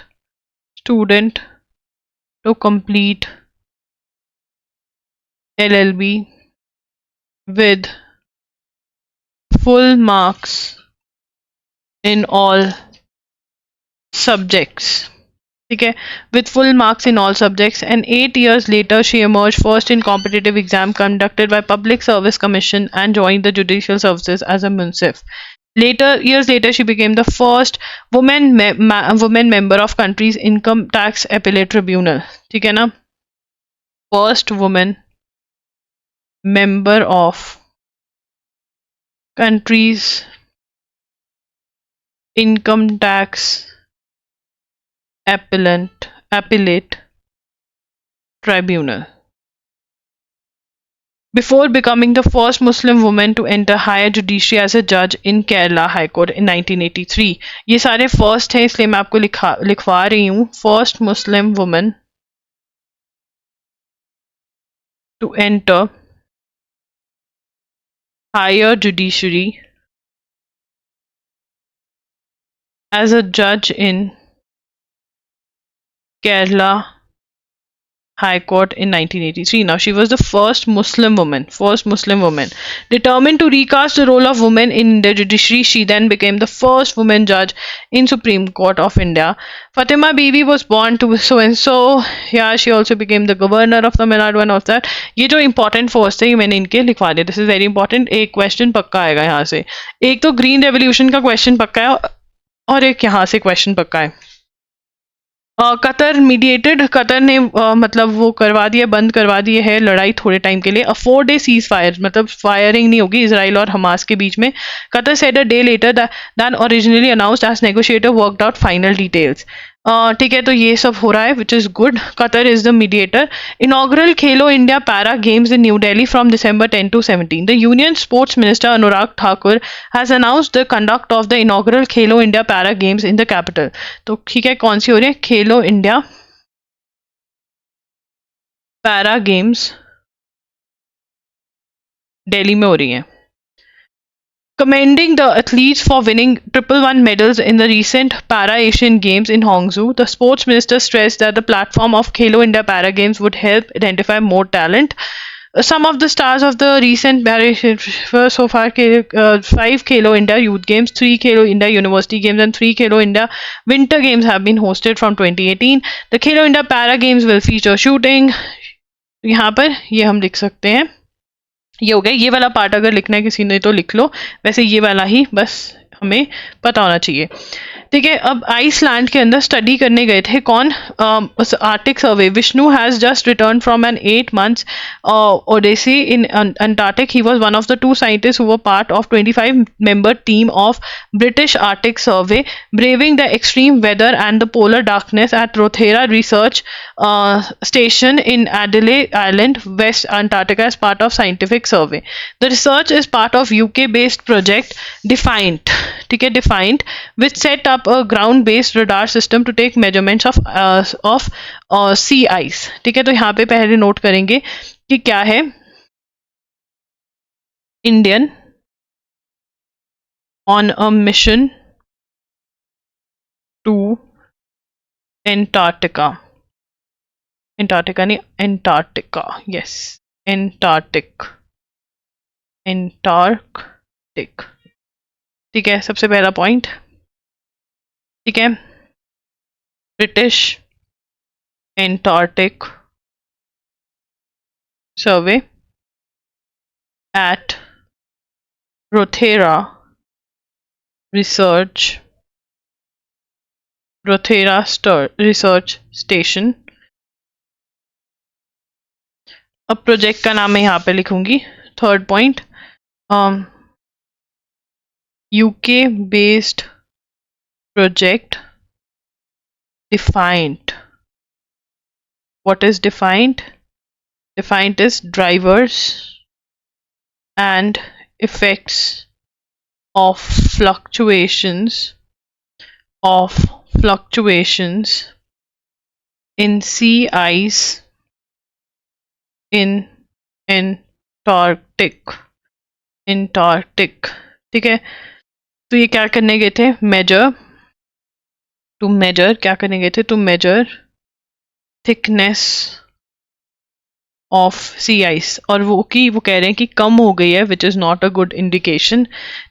Speaker 1: student to complete LLB with full marks in all subjects. ठीक है, with full marks in all subjects, and 8 years later she emerged first in competitive exam conducted by Public Service Commission and joined the judicial services as a munsif. Years later, she became the first woman member of country's income tax appellate tribunal. ठीक है ना, first woman member of country's income tax appellate tribunal. Before becoming the first Muslim woman to enter higher judiciary as a judge in Kerala High Court in 1983. ये सारे first हैं, इसलिए मैं आपको लिखवा रही हूँ, first Muslim woman to enter higher judiciary as a judge in Kerala High Court in 1983. Now, she was the first Muslim woman, determined to recast the role of women in the judiciary. She then became the first woman judge in Supreme Court of India. Fatima Bibi was born to so and so. Yeah, she also became the governor of Tamil Nadu and of that. ये जो important first है, मैंने इनके लिखवा दिया. This is very important. एक question पक्का आएगा यहाँ से. एक तो ग्रीन रेवोल्यूशन का क्वेश्चन पक्का है और एक यहाँ से क्वेश्चन पक्का है. कतर मीडिएटेड, कतर ने मतलब वो करवा दिया, बंद करवा दिए है लड़ाई थोड़े टाइम के लिए. अ 4-day सीज फायर, मतलब फायरिंग नहीं होगी इसराइल और हमास के बीच में. Qatar said a day later than originally announced as negotiator worked out final details. ठीक है, तो ये सब हो रहा है which is good. Qatar is the mediator. Inaugural Khelo India para games in New Delhi from December 10 to 17. The union sports minister Anurag Thakur has announced the conduct of the inaugural Khelo India para games in the capital. तो ठीक है, कौन सी हो रही है, खेलो India para games Delhi में हो रही है. Commending the athletes for winning 111 medals in the recent Para-Asian Games in Hangzhou, the sports minister stressed that the platform of Khelo India Para Games would help identify more talent. Some of the stars of the recent Para-Asian were so far 5 Khelo India Youth Games, 3 Khelo India University Games and 3 Khelo India Winter Games have been hosted from 2018. The Khelo India Para Games will feature shooting. यहाँ पर ये हम लिख सकते हैं, ये हो गया. ये वाला पार्ट अगर लिखना है किसी ने तो लिख लो, वैसे ये वाला ही बस हमें पता होना चाहिए। ठीक है, अब आइसलैंड के अंदर स्टडी करने गए थे कौन? Arctic survey. Vishnu has just return from an 8 months odyssey in Antarctic. He was one of the 2 scientists who were part of 25-member team of British Arctic Survey, braving the extreme weather and the polar darkness at Rothera Research Station in Adelaide Island, West Antarctica, as part of scientific survey. The research is part of UK-based project Defiant. ठीक है, Defiant, which set up a ground-based radar system to take measurements of sea ice. ठीक है, तो यहाँ पे पहले note करेंगे कि क्या है Indian on a mission to Antarctica. Antarctica नहीं, एंटार्क्टिका, यस, एंटार्क्टिक, एंटार्क्टिक। ठीक है, सबसे पहला पॉइंट। ठीक है, British Antarctic survey at Rothera Research Research Station। अब प्रोजेक्ट का नाम मैं यहाँ पे लिखूंगी। Third point, UK based project Defiant. What is Defiant? Defiant is drivers and effects of fluctuations in sea ice in Antarctic। ठीक है, तो ये क्या करने गए थे? क्या करने गए थे? To measure thickness of sea ice, और वो कह रहे हैं कि कम हो गई है, which is not a good indication.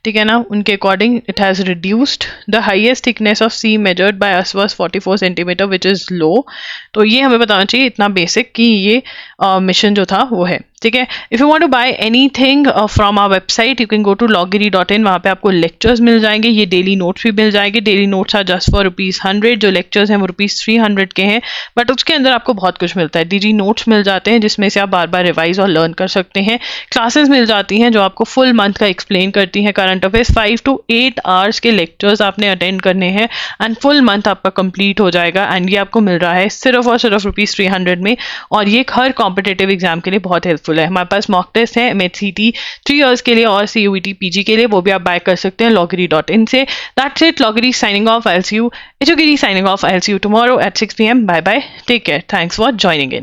Speaker 1: ठीक है ना, उनके according it has reduced. The highest thickness of sea measured by us was 44 centimetre which is low. तो ये हमें बताना चाहिए इतना बेसिक कि ये मिशन जो था वो है। ठीक है, if you want to buy anything from our website you can go to loggery.in। वहाँ पे आपको लेक्चर्स मिल जाएंगे, ये डेली नोट्स भी मिल जाएंगे। Daily notes are just for ₹100, जो लेक्चर्स हैं वो ₹300 के हैं, बट उसके अंदर आपको बहुत कुछ मिलता है। डीजी नोट्स मिल जाते हैं जिसमें से आप बार बार रिवाइज और लर्न कर सकते हैं। क्लासेस मिल जाती हैं जो आपको फुल मंथ का एक्सप्लेन करती हैं। करंट अफेयर्स 5 to 8 आवर्स के लेक्चर्स आपने अटेंड करने हैं एंड फुल मंथ आपका कंप्लीट हो जाएगा। एंड ये आपको मिल रहा है सिर्फ और सिर्फ ₹300 में, और ये हर कॉम्पिटेटिव एग्जाम के लिए बहुत हेल्पफुल है। हमारे पास मॉक टेस्ट है MHCET 3 years के लिए और CUET PG के लिए, वो भी आप बाय कर सकते हैं loggery.in से। That's it, Loggery signing off. I'll see you. It's Giri signing off. I'll see you tomorrow at 6 p.m. Bye bye. Take care. Thanks for joining in.